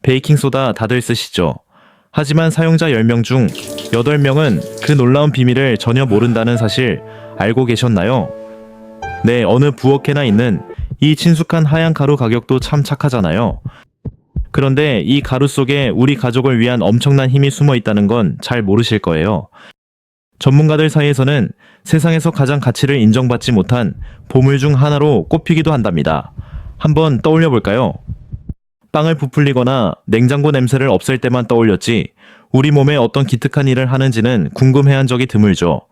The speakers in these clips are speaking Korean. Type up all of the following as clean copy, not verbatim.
베이킹소다 다들 쓰시죠. 하지만 사용자 10명 중 8명은 그 놀라운 비밀을 전혀 모른다는 사실 알고 계셨나요? 네, 어느 부엌에나 있는 이 친숙한 하얀 가루 가격도 참 착하잖아요. 그런데 이 가루 속에 우리 가족을 위한 엄청난 힘이 숨어 있다는 건 잘 모르실 거예요. 전문가들 사이에서는 세상에서 가장 가치를 인정받지 못한 보물 중 하나로 꼽히기도 한답니다. 한번 떠올려 볼까요? 빵을 부풀리거나 냉장고 냄새를 없앨 때만 떠올렸지 우리 몸에 어떤 기특한 일을 하는지는 궁금해한 적이 드물죠.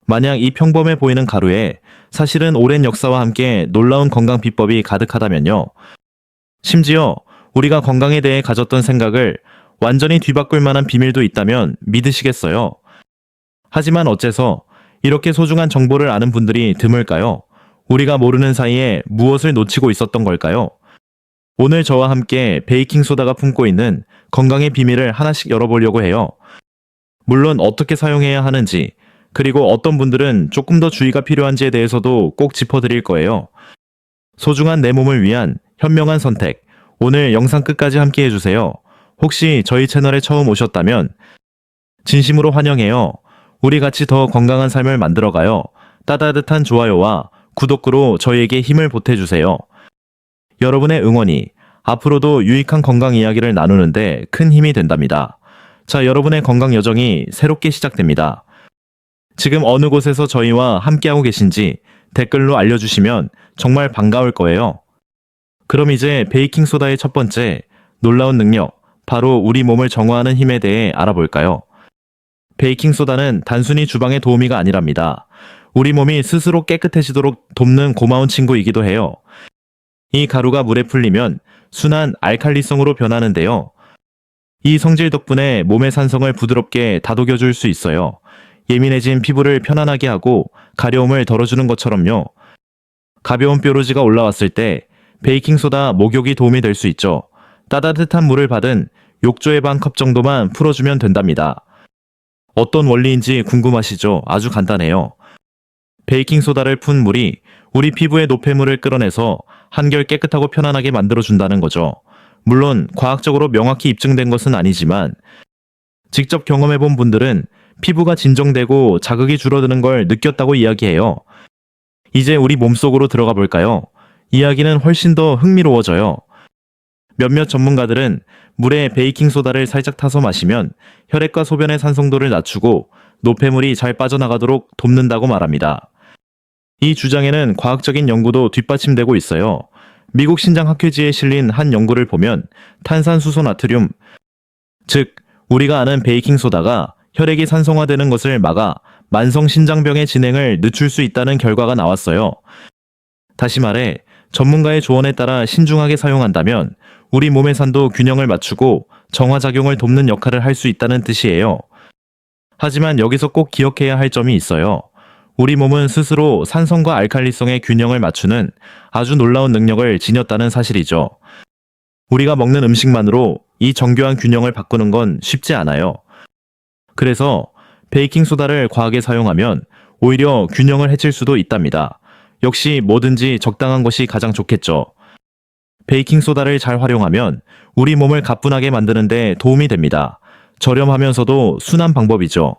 만약 이 평범해 보이는 가루에 사실은 오랜 역사와 함께 놀라운 건강 비법이 가득하다면요. 심지어 우리가 건강에 대해 가졌던 생각을 완전히 뒤바꿀 만한 비밀도 있다면 믿으시겠어요? 하지만 어째서 이렇게 소중한 정보를 아는 분들이 드물까요? 우리가 모르는 사이에 무엇을 놓치고 있었던 걸까요? 오늘 저와 함께 베이킹소다가 품고 있는 건강의 비밀을 하나씩 열어보려고 해요. 물론 어떻게 사용해야 하는지, 그리고 어떤 분들은 조금 더 주의가 필요한지에 대해서도 꼭 짚어드릴 거예요. 소중한 내 몸을 위한 현명한 선택, 오늘 영상 끝까지 함께 해주세요. 혹시 저희 채널에 처음 오셨다면 진심으로 환영해요. 우리 같이 더 건강한 삶을 만들어가요. 따뜻한 좋아요와 구독으로 저희에게 힘을 보태주세요. 여러분의 응원이 앞으로도 유익한 건강 이야기를 나누는데 큰 힘이 된답니다. 자, 여러분의 건강 여정이 새롭게 시작됩니다. 지금 어느 곳에서 저희와 함께하고 계신지 댓글로 알려주시면 정말 반가울 거예요. 그럼 이제 베이킹소다의 첫 번째 놀라운 능력, 바로 우리 몸을 정화하는 힘에 대해 알아볼까요? 베이킹소다는 단순히 주방의 도우미가 아니랍니다. 우리 몸이 스스로 깨끗해지도록 돕는 고마운 친구이기도 해요. 이 가루가 물에 풀리면 순한 알칼리성으로 변하는데요. 이 성질 덕분에 몸의 산성을 부드럽게 다독여줄 수 있어요. 예민해진 피부를 편안하게 하고 가려움을 덜어주는 것처럼요. 가벼운 뾰루지가 올라왔을 때 베이킹소다 목욕이 도움이 될 수 있죠. 따뜻한 물을 받은 욕조의 반 컵 정도만 풀어주면 된답니다. 어떤 원리인지 궁금하시죠? 아주 간단해요. 베이킹소다를 푼 물이 우리 피부의 노폐물을 끌어내서 한결 깨끗하고 편안하게 만들어준다는 거죠. 물론 과학적으로 명확히 입증된 것은 아니지만 직접 경험해본 분들은 피부가 진정되고 자극이 줄어드는 걸 느꼈다고 이야기해요. 이제 우리 몸속으로 들어가 볼까요? 이야기는 훨씬 더 흥미로워져요. 몇몇 전문가들은 물에 베이킹소다를 살짝 타서 마시면 혈액과 소변의 산성도를 낮추고 노폐물이 잘 빠져나가도록 돕는다고 말합니다. 이 주장에는 과학적인 연구도 뒷받침되고 있어요. 미국 신장학회지에 실린 한 연구를 보면 탄산수소 나트륨, 즉 우리가 아는 베이킹소다가 혈액이 산성화되는 것을 막아 만성 신장병의 진행을 늦출 수 있다는 결과가 나왔어요. 다시 말해 전문가의 조언에 따라 신중하게 사용한다면 우리 몸의 산도 균형을 맞추고 정화작용을 돕는 역할을 할 수 있다는 뜻이에요. 하지만 여기서 꼭 기억해야 할 점이 있어요. 우리 몸은 스스로 산성과 알칼리성의 균형을 맞추는 아주 놀라운 능력을 지녔다는 사실이죠. 우리가 먹는 음식만으로 이 정교한 균형을 바꾸는 건 쉽지 않아요. 그래서 베이킹소다를 과하게 사용하면 오히려 균형을 해칠 수도 있답니다. 역시 뭐든지 적당한 것이 가장 좋겠죠. 베이킹소다를 잘 활용하면 우리 몸을 가뿐하게 만드는 데 도움이 됩니다. 저렴하면서도 순한 방법이죠.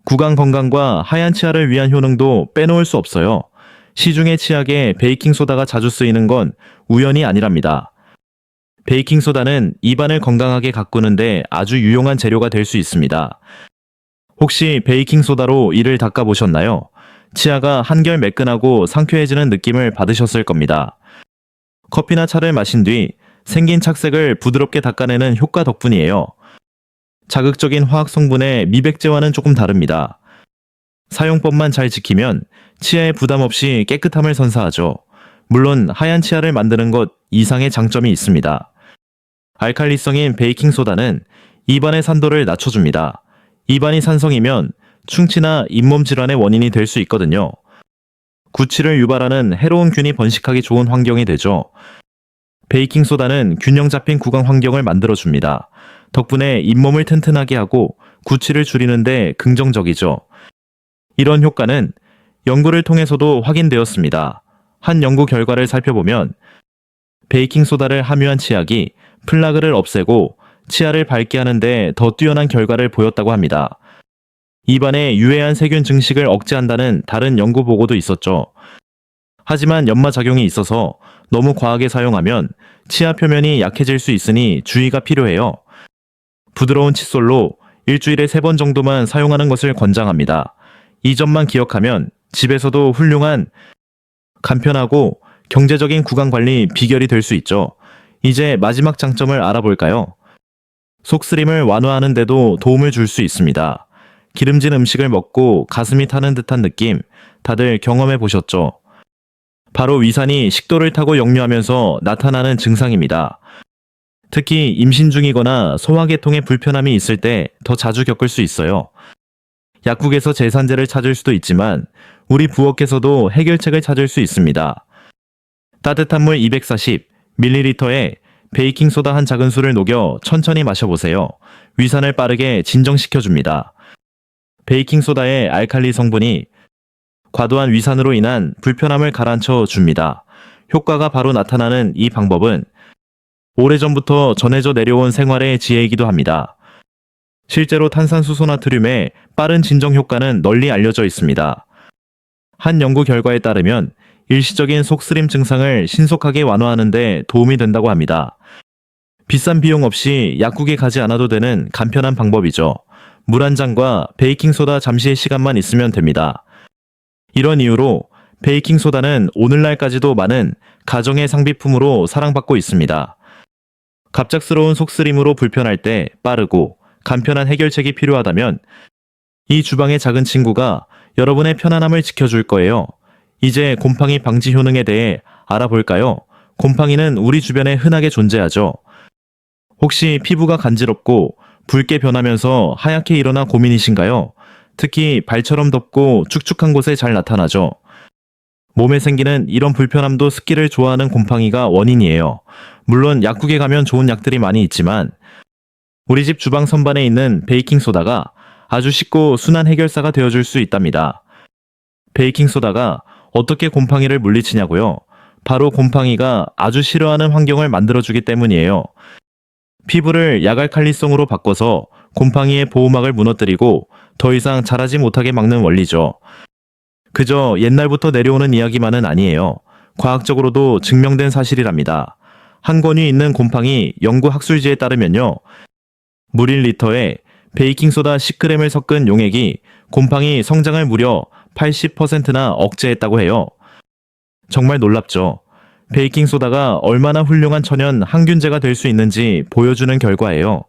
구강 건강과 하얀 치아를 위한 효능도 빼놓을 수 없어요. 시중의 치약에 베이킹소다가 자주 쓰이는 건 우연이 아니랍니다. 베이킹소다는 입안을 건강하게 가꾸는데 아주 유용한 재료가 될 수 있습니다. 혹시 베이킹소다로 이를 닦아보셨나요? 치아가 한결 매끈하고 상쾌해지는 느낌을 받으셨을 겁니다. 커피나 차를 마신 뒤 생긴 착색을 부드럽게 닦아내는 효과 덕분이에요. 자극적인 화학 성분의 미백제와는 조금 다릅니다. 사용법만 잘 지키면 치아에 부담 없이 깨끗함을 선사하죠. 물론 하얀 치아를 만드는 것 이상의 장점이 있습니다. 알칼리성인 베이킹소다는 입안의 산도를 낮춰줍니다. 입안이 산성이면 충치나 잇몸 질환의 원인이 될 수 있거든요. 구취를 유발하는 해로운 균이 번식하기 좋은 환경이 되죠. 베이킹소다는 균형 잡힌 구강 환경을 만들어줍니다. 덕분에 잇몸을 튼튼하게 하고 구취를 줄이는데 긍정적이죠. 이런 효과는 연구를 통해서도 확인되었습니다. 한 연구 결과를 살펴보면 베이킹소다를 함유한 치약이 플라그를 없애고 치아를 밝게 하는데 더 뛰어난 결과를 보였다고 합니다. 입안에 유해한 세균 증식을 억제한다는 다른 연구 보고도 있었죠. 하지만 연마작용이 있어서 너무 과하게 사용하면 치아 표면이 약해질 수 있으니 주의가 필요해요. 부드러운 칫솔로 일주일에 3번 정도만 사용하는 것을 권장합니다. 이 점만 기억하면 집에서도 훌륭한 간편하고 경제적인 구강 관리 비결이 될 수 있죠. 이제 마지막 장점을 알아볼까요? 속쓰림을 완화하는 데도 도움을 줄 수 있습니다. 기름진 음식을 먹고 가슴이 타는 듯한 느낌 다들 경험해 보셨죠? 바로 위산이 식도를 타고 역류하면서 나타나는 증상입니다. 특히 임신 중이거나 소화계통에 불편함이 있을 때 더 자주 겪을 수 있어요. 약국에서 제산제를 찾을 수도 있지만 우리 부엌에서도 해결책을 찾을 수 있습니다. 따뜻한 물 240ml에 베이킹소다 한 작은술을 녹여 천천히 마셔보세요. 위산을 빠르게 진정시켜줍니다. 베이킹소다의 알칼리 성분이 과도한 위산으로 인한 불편함을 가라앉혀 줍니다. 효과가 바로 나타나는 이 방법은 오래전부터 전해져 내려온 생활의 지혜이기도 합니다. 실제로 탄산수소 나트륨의 빠른 진정 효과는 널리 알려져 있습니다. 한 연구 결과에 따르면 일시적인 속쓰림 증상을 신속하게 완화하는 데 도움이 된다고 합니다. 비싼 비용 없이 약국에 가지 않아도 되는 간편한 방법이죠. 물 한 잔과 베이킹소다 잠시의 시간만 있으면 됩니다. 이런 이유로 베이킹소다는 오늘날까지도 많은 가정의 상비품으로 사랑받고 있습니다. 갑작스러운 속쓰림으로 불편할 때 빠르고 간편한 해결책이 필요하다면 이 주방의 작은 친구가 여러분의 편안함을 지켜줄 거예요. 이제 곰팡이 방지 효능에 대해 알아볼까요? 곰팡이는 우리 주변에 흔하게 존재하죠. 혹시 피부가 간지럽고 붉게 변하면서 하얗게 일어나 고민이신가요? 특히 발처럼 덥고 축축한 곳에 잘 나타나죠. 몸에 생기는 이런 불편함도 습기를 좋아하는 곰팡이가 원인이에요. 물론 약국에 가면 좋은 약들이 많이 있지만 우리 집 주방 선반에 있는 베이킹소다가 아주 쉽고 순한 해결사가 되어줄 수 있답니다. 베이킹소다가 어떻게 곰팡이를 물리치냐고요? 바로 곰팡이가 아주 싫어하는 환경을 만들어주기 때문이에요. 피부를 야갈칼리성으로 바꿔서 곰팡이의 보호막을 무너뜨리고 더 이상 자라지 못하게 막는 원리죠. 그저 옛날부터 내려오는 이야기만은 아니에요. 과학적으로도 증명된 사실이랍니다. 한 권위 있는 곰팡이 연구 학술지에 따르면요. 물 1리터에 베이킹소다 10g을 섞은 용액이 곰팡이 성장을 무려 80%나 억제했다고 해요. 정말 놀랍죠? 베이킹소다가 얼마나 훌륭한 천연 항균제가 될 수 있는지 보여주는 결과예요.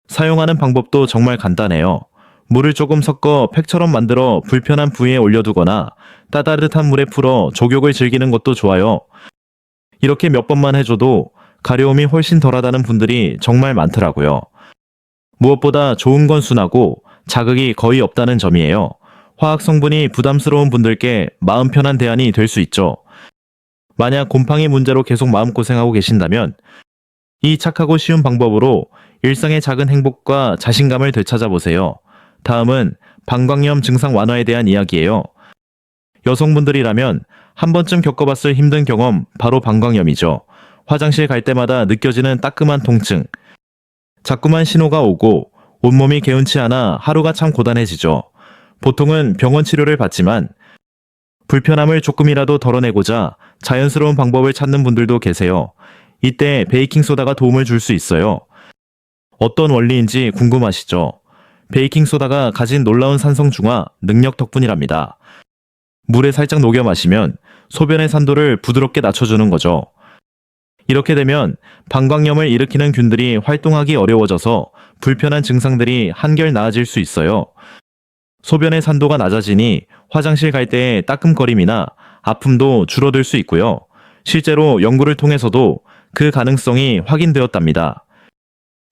사용하는 방법도 정말 간단해요. 물을 조금 섞어 팩처럼 만들어 불편한 부위에 올려두거나 따뜻한 물에 풀어 족욕을 즐기는 것도 좋아요. 이렇게 몇 번만 해줘도 가려움이 훨씬 덜하다는 분들이 정말 많더라고요. 무엇보다 좋은 건 순하고 자극이 거의 없다는 점이에요. 화학 성분이 부담스러운 분들께 마음 편한 대안이 될 수 있죠. 만약 곰팡이 문제로 계속 마음고생하고 계신다면 이 착하고 쉬운 방법으로 일상의 작은 행복과 자신감을 되찾아보세요. 다음은 방광염 증상 완화에 대한 이야기예요. 여성분들이라면 한 번쯤 겪어봤을 힘든 경험 바로 방광염이죠. 화장실 갈 때마다 느껴지는 따끔한 통증. 자꾸만 신호가 오고 온몸이 개운치 않아 하루가 참 고단해지죠. 보통은 병원 치료를 받지만 불편함을 조금이라도 덜어내고자 자연스러운 방법을 찾는 분들도 계세요. 이때 베이킹소다가 도움을 줄 수 있어요. 어떤 원리인지 궁금하시죠? 베이킹소다가 가진 놀라운 산성중화 능력 덕분이랍니다. 물에 살짝 녹여 마시면 소변의 산도를 부드럽게 낮춰주는 거죠. 이렇게 되면 방광염을 일으키는 균들이 활동하기 어려워져서 불편한 증상들이 한결 나아질 수 있어요. 소변의 산도가 낮아지니 화장실 갈 때의 따끔거림이나 아픔도 줄어들 수 있고요. 실제로 연구를 통해서도 그 가능성이 확인되었답니다.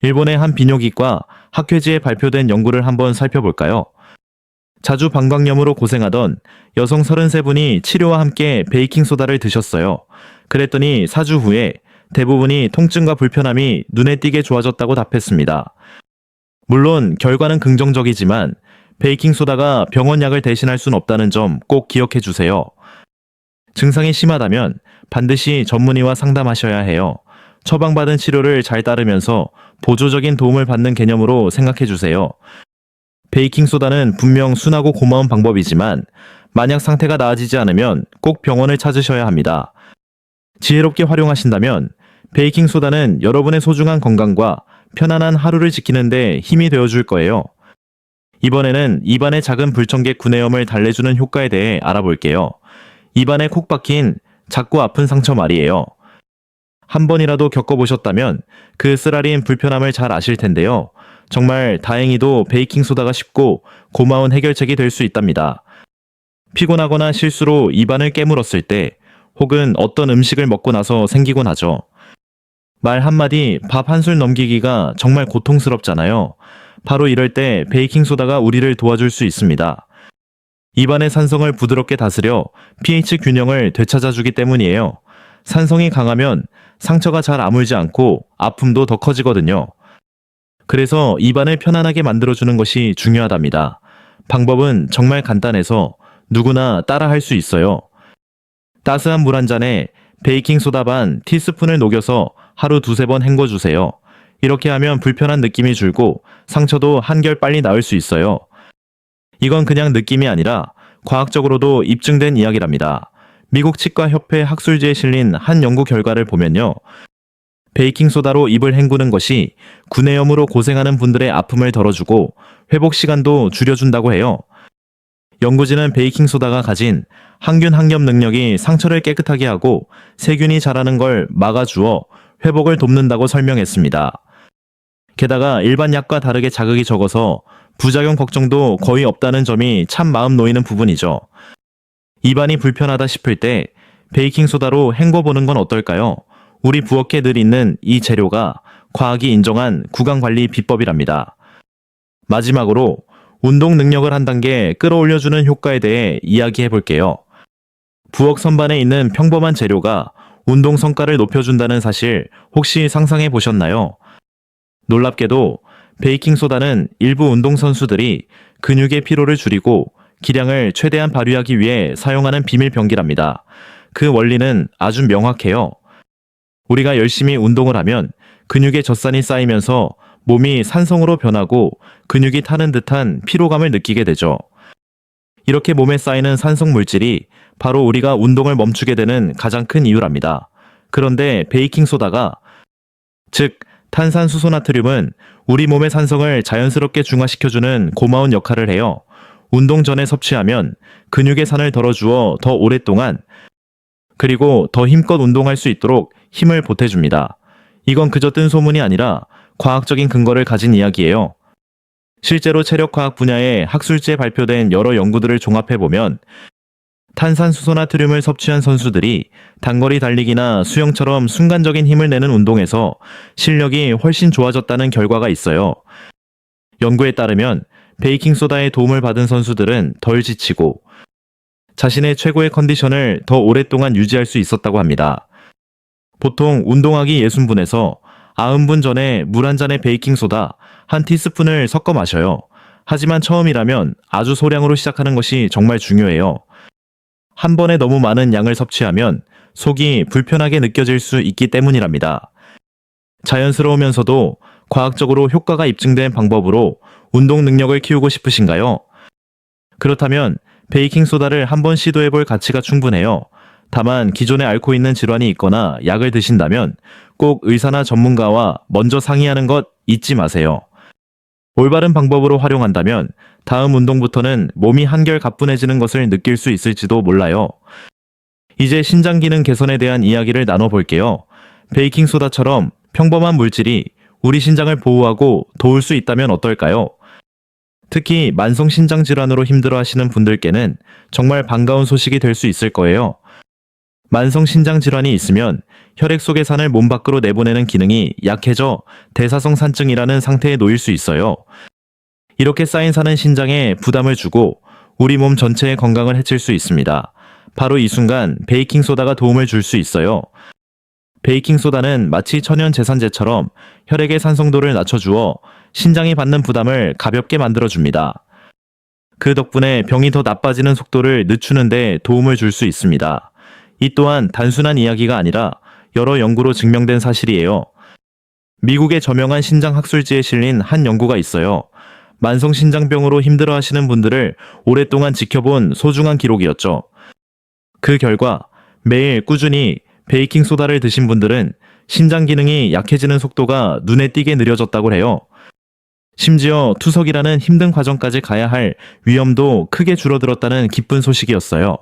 일본의 한 비뇨기과 학회지에 발표된 연구를 한번 살펴볼까요? 자주 방광염으로 고생하던 여성 33분이 치료와 함께 베이킹소다를 드셨어요. 그랬더니 4주 후에 대부분이 통증과 불편함이 눈에 띄게 좋아졌다고 답했습니다. 물론 결과는 긍정적이지만 베이킹소다가 병원약을 대신할 순 없다는 점 꼭 기억해 주세요. 증상이 심하다면 반드시 전문의와 상담하셔야 해요. 처방받은 치료를 잘 따르면서 보조적인 도움을 받는 개념으로 생각해 주세요. 베이킹소다는 분명 순하고 고마운 방법이지만 만약 상태가 나아지지 않으면 꼭 병원을 찾으셔야 합니다. 지혜롭게 활용하신다면 베이킹소다는 여러분의 소중한 건강과 편안한 하루를 지키는데 힘이 되어줄 거예요. 이번에는 입안의 작은 불청객 구내염을 달래주는 효과에 대해 알아볼게요. 입안에 콕 박힌 작고 아픈 상처 말이에요. 한 번이라도 겪어보셨다면 그 쓰라린 불편함을 잘 아실 텐데요. 정말 다행히도 베이킹소다가 쉽고 고마운 해결책이 될 수 있답니다. 피곤하거나 실수로 입안을 깨물었을 때 혹은 어떤 음식을 먹고 나서 생기곤 하죠. 말 한마디, 밥 한 술 넘기기가 정말 고통스럽잖아요. 바로 이럴 때 베이킹소다가 우리를 도와줄 수 있습니다. 입안의 산성을 부드럽게 다스려 pH 균형을 되찾아주기 때문이에요. 산성이 강하면 상처가 잘 아물지 않고 아픔도 더 커지거든요. 그래서 입안을 편안하게 만들어주는 것이 중요하답니다. 방법은 정말 간단해서 누구나 따라할 수 있어요. 따스한 물 한 잔에 베이킹소다 반 티스푼을 녹여서 하루 두세 번 헹궈주세요. 이렇게 하면 불편한 느낌이 줄고 상처도 한결 빨리 나을 수 있어요. 이건 그냥 느낌이 아니라 과학적으로도 입증된 이야기랍니다. 미국 치과협회 학술지에 실린 한 연구 결과를 보면요. 베이킹소다로 입을 헹구는 것이 구내염으로 고생하는 분들의 아픔을 덜어주고 회복 시간도 줄여준다고 해요. 연구진은 베이킹소다가 가진 항균 항염 능력이 상처를 깨끗하게 하고 세균이 자라는 걸 막아주어 회복을 돕는다고 설명했습니다. 게다가 일반 약과 다르게 자극이 적어서 부작용 걱정도 거의 없다는 점이 참 마음 놓이는 부분이죠. 입안이 불편하다 싶을 때 베이킹소다로 헹궈보는 건 어떨까요? 우리 부엌에 늘 있는 이 재료가 과학이 인정한 구강관리 비법이랍니다. 마지막으로 운동 능력을 한 단계 끌어올려주는 효과에 대해 이야기해 볼게요. 부엌 선반에 있는 평범한 재료가 운동 성과를 높여준다는 사실 혹시 상상해 보셨나요? 놀랍게도 베이킹소다는 일부 운동선수들이 근육의 피로를 줄이고 기량을 최대한 발휘하기 위해 사용하는 비밀 병기랍니다. 그 원리는 아주 명확해요. 우리가 열심히 운동을 하면 근육에 젖산이 쌓이면서 몸이 산성으로 변하고 근육이 타는 듯한 피로감을 느끼게 되죠. 이렇게 몸에 쌓이는 산성 물질이 바로 우리가 운동을 멈추게 되는 가장 큰 이유랍니다. 그런데 베이킹소다가, 즉 탄산수소나트륨은 우리 몸의 산성을 자연스럽게 중화시켜주는 고마운 역할을 해요. 운동 전에 섭취하면 근육의 산을 덜어주어 더 오랫동안 그리고 더 힘껏 운동할 수 있도록 힘을 보태줍니다. 이건 그저 뜬 소문이 아니라 과학적인 근거를 가진 이야기예요. 실제로 체력과학 분야의 학술지에 발표된 여러 연구들을 종합해보면 탄산수소나트륨을 섭취한 선수들이 단거리 달리기나 수영처럼 순간적인 힘을 내는 운동에서 실력이 훨씬 좋아졌다는 결과가 있어요. 연구에 따르면 베이킹소다의 도움을 받은 선수들은 덜 지치고 자신의 최고의 컨디션을 더 오랫동안 유지할 수 있었다고 합니다. 보통 운동하기 60분에서 90분 전에 물 한 잔에 베이킹소다 한 티스푼을 섞어 마셔요. 하지만 처음이라면 아주 소량으로 시작하는 것이 정말 중요해요. 한 번에 너무 많은 양을 섭취하면 속이 불편하게 느껴질 수 있기 때문이랍니다. 자연스러우면서도 과학적으로 효과가 입증된 방법으로 운동 능력을 키우고 싶으신가요? 그렇다면 베이킹소다를 한번 시도해볼 가치가 충분해요. 다만 기존에 앓고 있는 질환이 있거나 약을 드신다면 꼭 의사나 전문가와 먼저 상의하는 것 잊지 마세요. 올바른 방법으로 활용한다면 다음 운동부터는 몸이 한결 가뿐해지는 것을 느낄 수 있을지도 몰라요. 이제 신장 기능 개선에 대한 이야기를 나눠볼게요. 베이킹소다처럼 평범한 물질이 우리 신장을 보호하고 도울 수 있다면 어떨까요? 특히 만성 신장 질환으로 힘들어하시는 분들께는 정말 반가운 소식이 될 수 있을 거예요. 만성 신장 질환이 있으면 혈액 속의 산을 몸 밖으로 내보내는 기능이 약해져 대사성산증이라는 상태에 놓일 수 있어요. 이렇게 쌓인 산은 신장에 부담을 주고 우리 몸 전체의 건강을 해칠 수 있습니다. 바로 이 순간 베이킹소다가 도움을 줄 수 있어요. 베이킹소다는 마치 천연 제산제처럼 혈액의 산성도를 낮춰주어 신장이 받는 부담을 가볍게 만들어줍니다. 그 덕분에 병이 더 나빠지는 속도를 늦추는 데 도움을 줄 수 있습니다. 이 또한 단순한 이야기가 아니라 여러 연구로 증명된 사실이에요. 미국의 저명한 신장학술지에 실린 한 연구가 있어요. 만성신장병으로 힘들어하시는 분들을 오랫동안 지켜본 소중한 기록이었죠. 그 결과 매일 꾸준히 베이킹소다를 드신 분들은 신장 기능이 약해지는 속도가 눈에 띄게 느려졌다고 해요. 심지어 투석이라는 힘든 과정까지 가야 할 위험도 크게 줄어들었다는 기쁜 소식이었어요.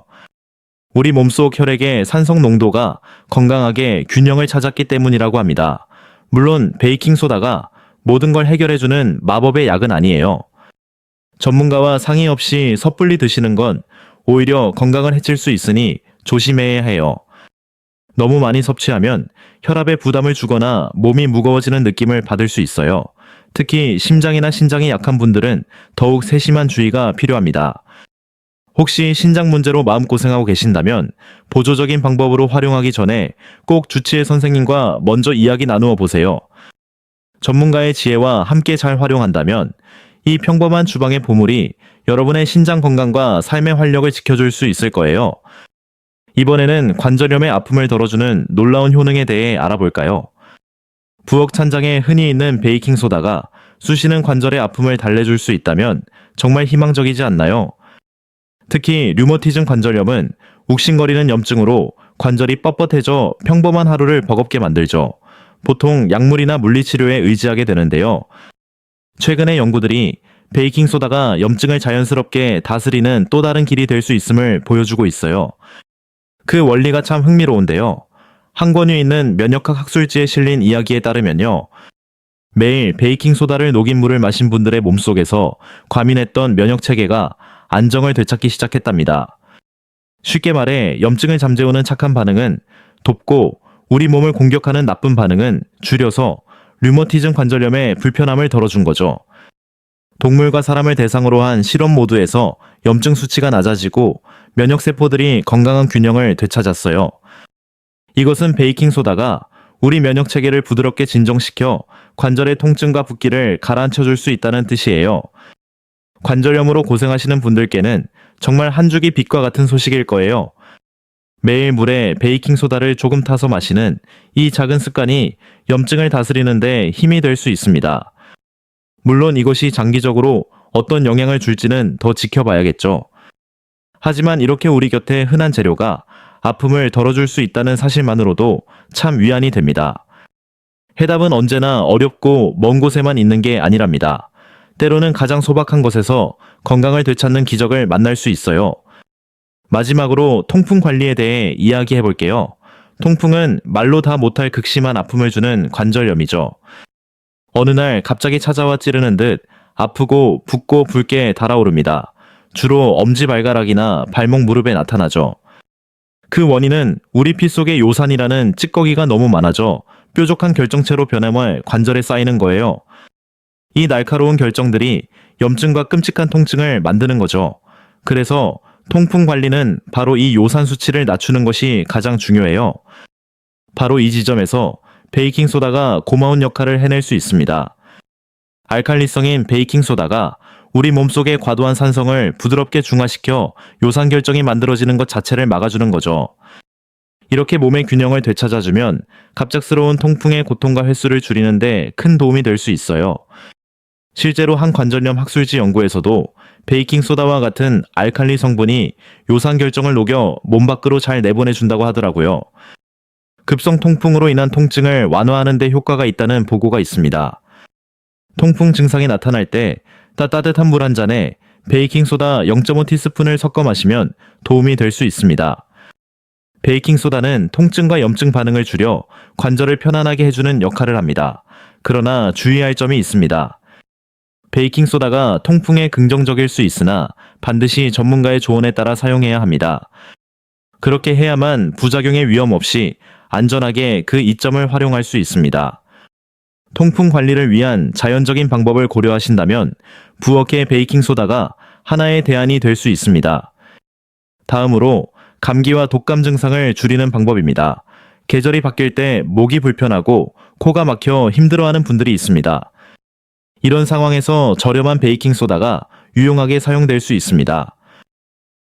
우리 몸속 혈액의 산성 농도가 건강하게 균형을 찾았기 때문이라고 합니다. 물론 베이킹소다가 모든 걸 해결해주는 마법의 약은 아니에요. 전문가와 상의 없이 섣불리 드시는 건 오히려 건강을 해칠 수 있으니 조심해야 해요. 너무 많이 섭취하면 혈압에 부담을 주거나 몸이 무거워지는 느낌을 받을 수 있어요. 특히 심장이나 신장이 약한 분들은 더욱 세심한 주의가 필요합니다. 혹시 신장 문제로 마음고생하고 계신다면 보조적인 방법으로 활용하기 전에 꼭 주치의 선생님과 먼저 이야기 나누어 보세요. 전문가의 지혜와 함께 잘 활용한다면 이 평범한 주방의 보물이 여러분의 신장 건강과 삶의 활력을 지켜줄 수 있을 거예요. 이번에는 관절염의 아픔을 덜어주는 놀라운 효능에 대해 알아볼까요? 부엌 찬장에 흔히 있는 베이킹소다가 쑤시는 관절의 아픔을 달래줄 수 있다면 정말 희망적이지 않나요? 특히 류머티즘 관절염은 욱신거리는 염증으로 관절이 뻣뻣해져 평범한 하루를 버겁게 만들죠. 보통 약물이나 물리치료에 의지하게 되는데요. 최근의 연구들이 베이킹소다가 염증을 자연스럽게 다스리는 또 다른 길이 될 수 있음을 보여주고 있어요. 그 원리가 참 흥미로운데요. 한 권위 있는 면역학 학술지에 실린 이야기에 따르면요. 매일 베이킹소다를 녹인 물을 마신 분들의 몸속에서 과민했던 면역체계가 안정을 되찾기 시작했답니다. 쉽게 말해 염증을 잠재우는 착한 반응은 돕고 우리 몸을 공격하는 나쁜 반응은 줄여서 류머티즘 관절염의 불편함을 덜어준 거죠. 동물과 사람을 대상으로 한 실험 모두에서 염증 수치가 낮아지고 면역세포들이 건강한 균형을 되찾았어요. 이것은 베이킹소다가 우리 면역체계를 부드럽게 진정시켜 관절의 통증과 붓기를 가라앉혀줄 수 있다는 뜻이에요. 관절염으로 고생하시는 분들께는 정말 한 줄기 빛과 같은 소식일 거예요. 매일 물에 베이킹소다를 조금 타서 마시는 이 작은 습관이 염증을 다스리는데 힘이 될 수 있습니다. 물론 이것이 장기적으로 어떤 영향을 줄지는 더 지켜봐야겠죠. 하지만 이렇게 우리 곁에 흔한 재료가 아픔을 덜어줄 수 있다는 사실만으로도 참 위안이 됩니다. 해답은 언제나 어렵고 먼 곳에만 있는 게 아니랍니다. 때로는 가장 소박한 것에서 건강을 되찾는 기적을 만날 수 있어요. 마지막으로 통풍 관리에 대해 이야기해 볼게요. 통풍은 말로 다 못할 극심한 아픔을 주는 관절염이죠. 어느 날 갑자기 찾아와 찌르는 듯 아프고 붓고 붉게 달아오릅니다. 주로 엄지발가락이나 발목 무릎에 나타나죠. 그 원인은 우리 피 속에 요산이라는 찌꺼기가 너무 많아져 뾰족한 결정체로 변함을 관절에 쌓이는 거예요. 이 날카로운 결정들이 염증과 끔찍한 통증을 만드는 거죠. 그래서 통풍 관리는 바로 이 요산 수치를 낮추는 것이 가장 중요해요. 바로 이 지점에서 베이킹소다가 고마운 역할을 해낼 수 있습니다. 알칼리성인 베이킹소다가 우리 몸속의 과도한 산성을 부드럽게 중화시켜 요산 결정이 만들어지는 것 자체를 막아주는 거죠. 이렇게 몸의 균형을 되찾아주면 갑작스러운 통풍의 고통과 횟수를 줄이는데 큰 도움이 될 수 있어요. 실제로 한 관절염 학술지 연구에서도 베이킹소다와 같은 알칼리 성분이 요산 결정을 녹여 몸 밖으로 잘 내보내준다고 하더라고요. 급성 통풍으로 인한 통증을 완화하는 데 효과가 있다는 보고가 있습니다. 통풍 증상이 나타날 때 따뜻한 물 한 잔에 베이킹소다 0.5티스푼을 섞어 마시면 도움이 될 수 있습니다. 베이킹소다는 통증과 염증 반응을 줄여 관절을 편안하게 해주는 역할을 합니다. 그러나 주의할 점이 있습니다. 베이킹소다가 통풍에 긍정적일 수 있으나 반드시 전문가의 조언에 따라 사용해야 합니다. 그렇게 해야만 부작용의 위험 없이 안전하게 그 이점을 활용할 수 있습니다. 통풍 관리를 위한 자연적인 방법을 고려하신다면 부엌의 베이킹소다가 하나의 대안이 될 수 있습니다. 다음으로 감기와 독감 증상을 줄이는 방법입니다. 계절이 바뀔 때 목이 불편하고 코가 막혀 힘들어하는 분들이 있습니다. 이런 상황에서 저렴한 베이킹소다가 유용하게 사용될 수 있습니다.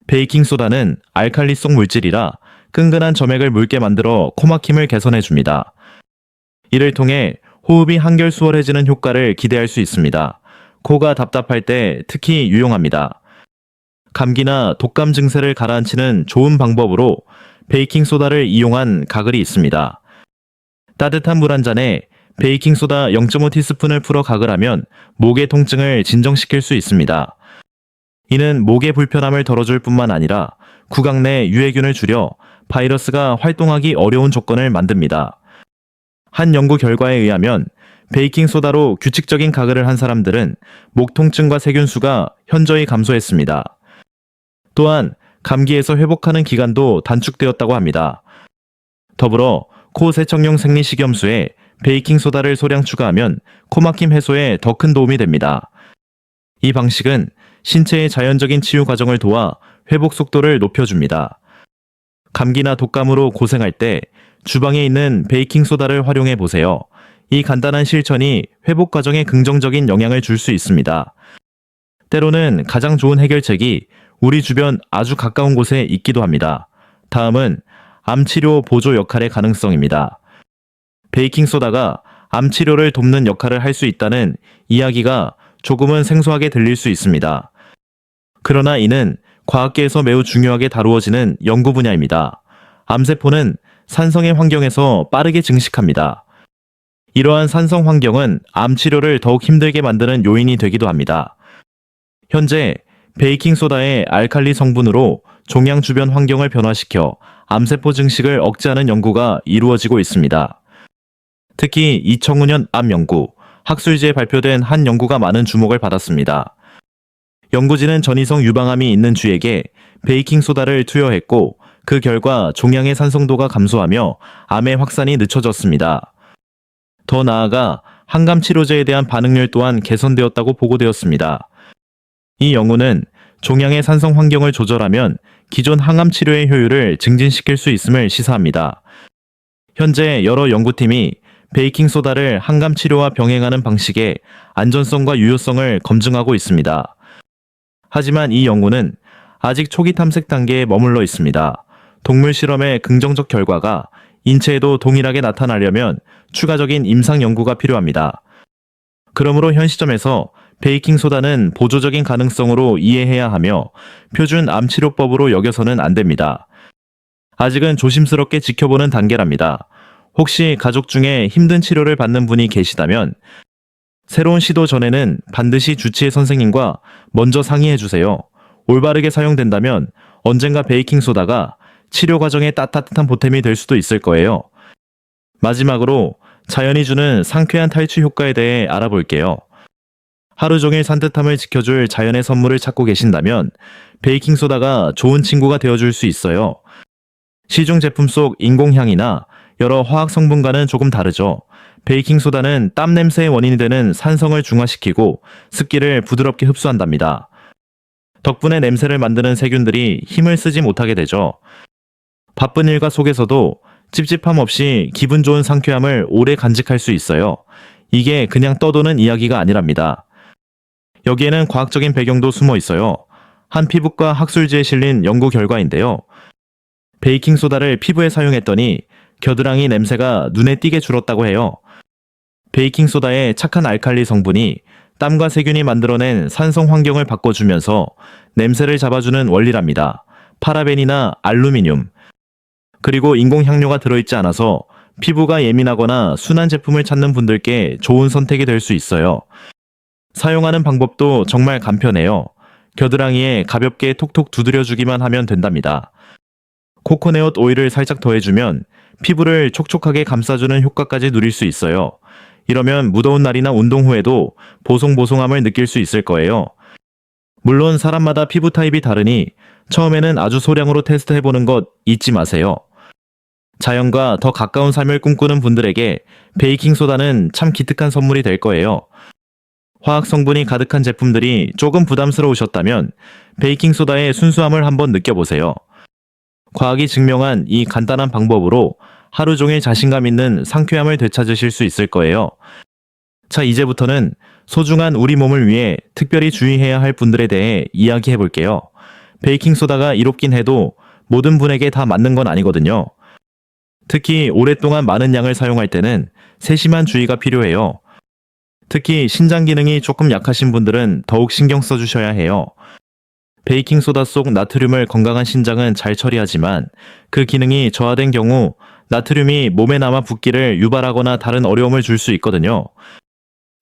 베이킹소다는 알칼리성 물질이라 끈끈한 점액을 묽게 만들어 코막힘을 개선해줍니다. 이를 통해 호흡이 한결 수월해지는 효과를 기대할 수 있습니다. 코가 답답할 때 특히 유용합니다. 감기나 독감 증세를 가라앉히는 좋은 방법으로 베이킹소다를 이용한 가글이 있습니다. 따뜻한 물 한 잔에 베이킹소다 0.5티스푼을 풀어 가글하면 목의 통증을 진정시킬 수 있습니다. 이는 목의 불편함을 덜어줄 뿐만 아니라 구강 내 유해균을 줄여 바이러스가 활동하기 어려운 조건을 만듭니다. 한 연구 결과에 의하면 베이킹소다로 규칙적인 가글을 한 사람들은 목 통증과 세균 수가 현저히 감소했습니다. 또한 감기에서 회복하는 기간도 단축되었다고 합니다. 더불어 코 세척용 생리식염수에 베이킹소다를 소량 추가하면 코막힘 해소에 더 큰 도움이 됩니다. 이 방식은 신체의 자연적인 치유 과정을 도와 회복 속도를 높여줍니다. 감기나 독감으로 고생할 때 주방에 있는 베이킹소다를 활용해 보세요. 이 간단한 실천이 회복 과정에 긍정적인 영향을 줄 수 있습니다. 때로는 가장 좋은 해결책이 우리 주변 아주 가까운 곳에 있기도 합니다. 다음은 암치료 보조 역할의 가능성입니다. 베이킹소다가 암치료를 돕는 역할을 할 수 있다는 이야기가 조금은 생소하게 들릴 수 있습니다. 그러나 이는 과학계에서 매우 중요하게 다루어지는 연구 분야입니다. 암세포는 산성의 환경에서 빠르게 증식합니다. 이러한 산성 환경은 암 치료를 더욱 힘들게 만드는 요인이 되기도 합니다. 현재 베이킹소다의 알칼리 성분으로 종양 주변 환경을 변화시켜 암세포 증식을 억제하는 연구가 이루어지고 있습니다. 특히 2005년 암 연구, 학술지에 발표된 한 연구가 많은 주목을 받았습니다. 연구진은 전이성 유방암이 있는 쥐에게 베이킹소다를 투여했고 그 결과 종양의 산성도가 감소하며 암의 확산이 늦춰졌습니다. 더 나아가 항암 치료제에 대한 반응률 또한 개선되었다고 보고되었습니다. 이 연구는 종양의 산성 환경을 조절하면 기존 항암 치료의 효율을 증진시킬 수 있음을 시사합니다. 현재 여러 연구팀이 베이킹소다를 항암 치료와 병행하는 방식의 안전성과 유효성을 검증하고 있습니다. 하지만 이 연구는 아직 초기 탐색 단계에 머물러 있습니다. 동물 실험의 긍정적 결과가 인체에도 동일하게 나타나려면 추가적인 임상 연구가 필요합니다. 그러므로 현 시점에서 베이킹소다는 보조적인 가능성으로 이해해야 하며 표준 암치료법으로 여겨서는 안 됩니다. 아직은 조심스럽게 지켜보는 단계랍니다. 혹시 가족 중에 힘든 치료를 받는 분이 계시다면 새로운 시도 전에는 반드시 주치의 선생님과 먼저 상의해 주세요. 올바르게 사용된다면 언젠가 베이킹소다가 치료 과정에 따뜻한 보탬이 될 수도 있을 거예요. 마지막으로 자연이 주는 상쾌한 탈취 효과에 대해 알아볼게요. 하루 종일 산뜻함을 지켜줄 자연의 선물을 찾고 계신다면 베이킹소다가 좋은 친구가 되어줄 수 있어요. 시중 제품 속 인공향이나 여러 화학 성분과는 조금 다르죠. 베이킹소다는 땀 냄새의 원인이 되는 산성을 중화시키고 습기를 부드럽게 흡수한답니다. 덕분에 냄새를 만드는 세균들이 힘을 쓰지 못하게 되죠. 바쁜 일과 속에서도 찝찝함 없이 기분 좋은 상쾌함을 오래 간직할 수 있어요. 이게 그냥 떠도는 이야기가 아니랍니다. 여기에는 과학적인 배경도 숨어 있어요. 한 피부과 학술지에 실린 연구 결과인데요. 베이킹소다를 피부에 사용했더니 겨드랑이 냄새가 눈에 띄게 줄었다고 해요. 베이킹소다의 착한 알칼리 성분이 땀과 세균이 만들어낸 산성 환경을 바꿔주면서 냄새를 잡아주는 원리랍니다. 파라벤이나 알루미늄, 그리고 인공향료가 들어있지 않아서 피부가 예민하거나 순한 제품을 찾는 분들께 좋은 선택이 될 수 있어요. 사용하는 방법도 정말 간편해요. 겨드랑이에 가볍게 톡톡 두드려주기만 하면 된답니다. 코코넛 오일을 살짝 더해주면 피부를 촉촉하게 감싸주는 효과까지 누릴 수 있어요. 이러면 무더운 날이나 운동 후에도 보송보송함을 느낄 수 있을 거예요. 물론 사람마다 피부 타입이 다르니 처음에는 아주 소량으로 테스트해보는 것 잊지 마세요. 자연과 더 가까운 삶을 꿈꾸는 분들에게 베이킹소다는 참 기특한 선물이 될 거예요. 화학 성분이 가득한 제품들이 조금 부담스러우셨다면 베이킹소다의 순수함을 한번 느껴보세요. 과학이 증명한 이 간단한 방법으로 하루 종일 자신감 있는 상쾌함을 되찾으실 수 있을 거예요. 자, 이제부터는 소중한 우리 몸을 위해 특별히 주의해야 할 분들에 대해 이야기해 볼게요. 베이킹소다가 이롭긴 해도 모든 분에게 다 맞는 건 아니거든요. 특히 오랫동안 많은 양을 사용할 때는 세심한 주의가 필요해요. 특히 신장 기능이 조금 약하신 분들은 더욱 신경 써주셔야 해요. 베이킹소다 속 나트륨을 건강한 신장은 잘 처리하지만 그 기능이 저하된 경우 나트륨이 몸에 남아 붓기를 유발하거나 다른 어려움을 줄 수 있거든요.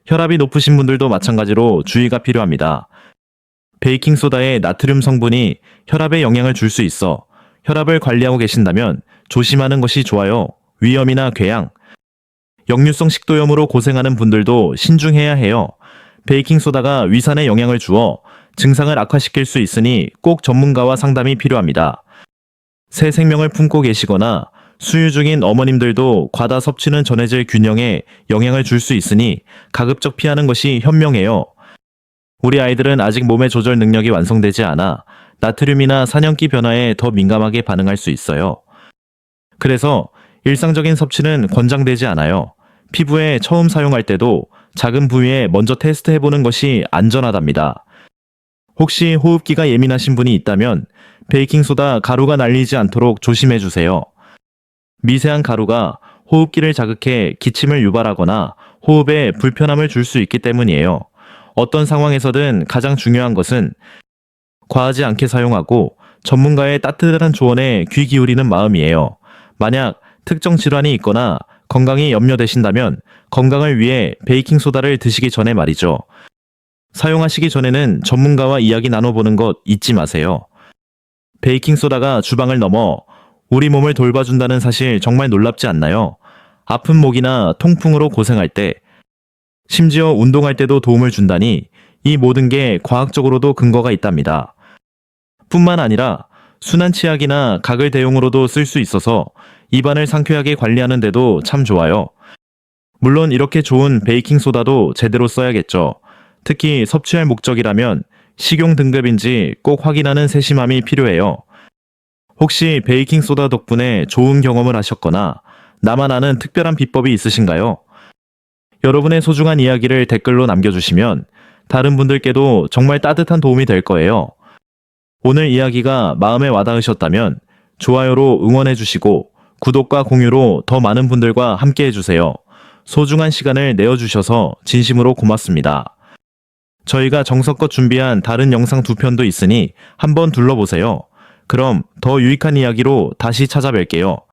혈압이 높으신 분들도 마찬가지로 주의가 필요합니다. 베이킹소다의 나트륨 성분이 혈압에 영향을 줄 수 있어 혈압을 관리하고 계신다면 조심하는 것이 좋아요. 위염이나 궤양, 역류성 식도염으로 고생하는 분들도 신중해야 해요. 베이킹소다가 위산에 영향을 주어 증상을 악화시킬 수 있으니 꼭 전문가와 상담이 필요합니다. 새 생명을 품고 계시거나 수유 중인 어머님들도 과다 섭취는 전해질 균형에 영향을 줄 수 있으니 가급적 피하는 것이 현명해요. 우리 아이들은 아직 몸의 조절 능력이 완성되지 않아 나트륨이나 산염기 변화에 더 민감하게 반응할 수 있어요. 그래서 일상적인 섭취는 권장되지 않아요. 피부에 처음 사용할 때도 작은 부위에 먼저 테스트해보는 것이 안전하답니다. 혹시 호흡기가 예민하신 분이 있다면 베이킹소다 가루가 날리지 않도록 조심해주세요. 미세한 가루가 호흡기를 자극해 기침을 유발하거나 호흡에 불편함을 줄 수 있기 때문이에요. 어떤 상황에서든 가장 중요한 것은 과하지 않게 사용하고 전문가의 따뜻한 조언에 귀 기울이는 마음이에요. 만약 특정 질환이 있거나 건강이 염려되신다면 건강을 위해 베이킹소다를 드시기 전에 말이죠. 사용하시기 전에는 전문가와 이야기 나눠보는 것 잊지 마세요. 베이킹소다가 주방을 넘어 우리 몸을 돌봐준다는 사실 정말 놀랍지 않나요? 아픈 목이나 통풍으로 고생할 때, 심지어 운동할 때도 도움을 준다니 이 모든 게 과학적으로도 근거가 있답니다. 뿐만 아니라 순한 치약이나 가글 대용으로도 쓸 수 있어서 입안을 상쾌하게 관리하는 데도 참 좋아요. 물론 이렇게 좋은 베이킹소다도 제대로 써야겠죠. 특히 섭취할 목적이라면 식용 등급인지 꼭 확인하는 세심함이 필요해요. 혹시 베이킹소다 덕분에 좋은 경험을 하셨거나 나만 아는 특별한 비법이 있으신가요? 여러분의 소중한 이야기를 댓글로 남겨주시면 다른 분들께도 정말 따뜻한 도움이 될 거예요. 오늘 이야기가 마음에 와닿으셨다면 좋아요로 응원해주시고 구독과 공유로 더 많은 분들과 함께 해주세요. 소중한 시간을 내어주셔서 진심으로 고맙습니다. 저희가 정성껏 준비한 다른 영상 2편도 있으니 한번 둘러보세요. 그럼 더 유익한 이야기로 다시 찾아뵐게요.